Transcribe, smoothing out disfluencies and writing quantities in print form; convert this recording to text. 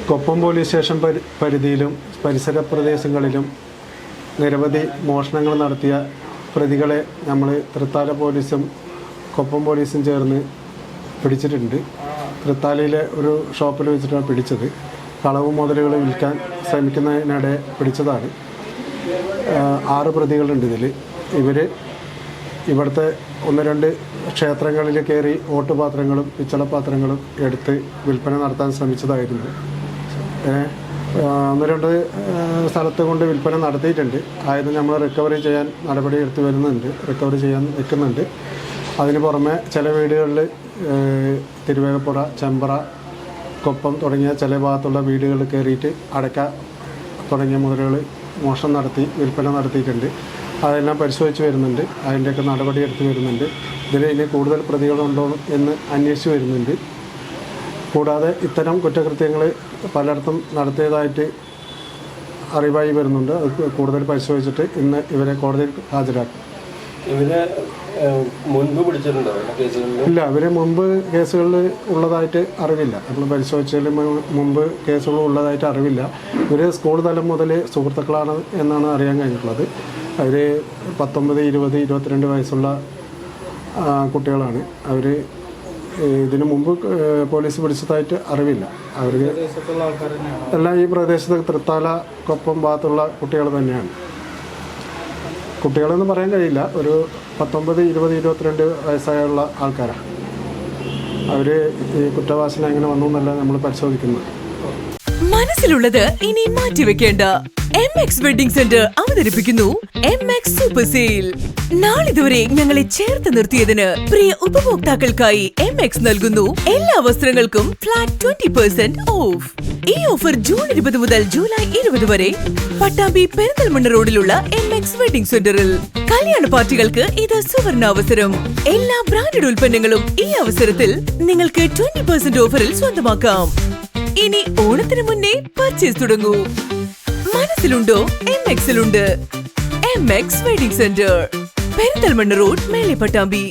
Koppam police station പരിധിയിലും പരിസര പ്രദേശങ്ങളിലും നിരവധി മോഷണങ്ങൾ നടത്തിയ പ്രതികളെ നമ്മൾ തൃത്താല പോലീസും കൊപ്പം പോലീസും ചേർന്ന് പിടിച്ചിട്ടുണ്ട്. തൃത്താലയിലെ ഒരു ഷോപ്പിൽ വെച്ചിട്ടാണ് പിടിച്ചത്. കളവ് മുതലുകൾ വിൽക്കാൻ ശ്രമിക്കുന്നതിനിടെ പിടിച്ചതാണ്. 6 പ്രതികളുണ്ട് ഇതിൽ. ഇവിടുത്തെ 1-2 ക്ഷേത്രങ്ങളിൽ കയറി ഓട്ടുപാത്രങ്ങളും പിച്ചളപാത്രങ്ങളും എടുത്ത് വിൽപ്പന നടത്താൻ ശ്രമിച്ചതായിരുന്നു. 1-2 സ്ഥലത്ത് കൊണ്ട് വിൽപ്പന നടത്തിയിട്ടുണ്ട്. ആയത് നമ്മൾ റിക്കവറി ചെയ്യാൻ നടപടി റിക്കവറി ചെയ്യാൻ നിൽക്കുന്നുണ്ട്. അതിന് പുറമെ ചില വീടുകളിൽ തിരുവേഗപ്പുറ, ചെമ്പറ, കൊപ്പം തുടങ്ങിയ ചില ഭാഗത്തുള്ള വീടുകളിൽ കയറിയിട്ട് അടയ്ക്ക തുടങ്ങിയ മുതലുകൾ മോഷണം നടത്തി വിൽപ്പന നടത്തിയിട്ടുണ്ട്. അതെല്ലാം പരിശോധിച്ച് വരുന്നുണ്ട്. അതിൻ്റെയൊക്കെ നടപടി എടുത്ത് വരുന്നുണ്ട്. ഇതിൽ ഇനി കൂടുതൽ പ്രതികളുണ്ടോ എന്ന് അന്വേഷിച്ച് വരുന്നുണ്ട്. കൂടാതെ ഇത്തരം കുറ്റകൃത്യങ്ങൾ പലയിടത്തും നടത്തിയതായിട്ട് അറിവായി വരുന്നുണ്ട്. അത് കൂടുതൽ പരിശോധിച്ചിട്ട് ഇന്ന് ഇവരെ കോടതിയിൽ ഹാജരാക്കും. ഇവരെ മുൻപ് പിടിച്ചിട്ടുണ്ടോ? ഇല്ല, ഇവരെ മുമ്പ് കേസുകളിൽ ഉള്ളതായിട്ട് അറിവില്ല. നമ്മൾ പരിശോധിച്ചതിൽ മുമ്പ് കേസുകൾ ഉള്ളതായിട്ട് അറിവില്ല. ഇവർ സ്കൂൾ തലം മുതൽ സുഹൃത്തുക്കളാണ് എന്നാണ് അറിയാൻ കഴിഞ്ഞിട്ടുള്ളത്. അവർ 19, 20, 22 വയസ്സുള്ള കുട്ടികളാണ്. അവർ ഇതിനു മുമ്പ് പോലീസ് പിടിച്ചതായിട്ട് അറിവില്ല. അവർക്ക് എല്ലാം ഈ പ്രദേശത്ത് തൃത്താല, കൊപ്പം ഭാഗത്തുള്ള കുട്ടികൾ തന്നെയാണ്. കുട്ടികളെന്ന് പറയാൻ കഴിയില്ല. ഒരു 19, 20, 22 വയസ്സായുള്ള ആൾക്കാരാണ്. അവർ ഈ കുറ്റവാസന എങ്ങനെ വന്നു എന്നല്ല നമ്മൾ പരിശോധിക്കുന്നത്. മനസ്സിലുള്ളത് ഇനി മാറ്റിവെക്കേണ്ട MX വെഡിംഗ് സെന്റർ അവതരിപ്പിക്കുന്നു MX സൂപ്പർ സെയിൽ. നാളിതുവരെ ഞങ്ങളെ ചേർത്ത് നിർത്തിയതിന് പ്രിയ ഉപഭോക്താക്കൾക്കായി MX നൽകുന്നു എല്ലാ വസ്ത്രങ്ങൾക്കും ഫ്ലാറ്റ് 20% ഓഫ്. ഈ ഓഫർ ജൂൺ 20 മുതൽ ജൂലൈ 20 വരെ പട്ടാമ്പി പെരിന്തൽമണ്ണ റോഡിലുള്ള MX വെഡിംഗ് സെന്ററിൽ. കല്യാണ പാർട്ടികൾക്ക് ഇത് സുവർണാവസരം. എല്ലാ ബ്രാൻഡഡ് ഉൽപ്പന്നങ്ങളും ഈ അവസരത്തിൽ നിങ്ങൾക്ക് 20% ഓഫറിൽ സ്വന്തമാക്കാം. ഇനി ഓണത്തിന് മുന്നേ പർച്ചേസ് തുടങ്ങൂ. മനസ്സിലുണ്ടോ? MX ലുണ്ട്. MX wedding centre, Perinthalmanna road, Mele Pattambi.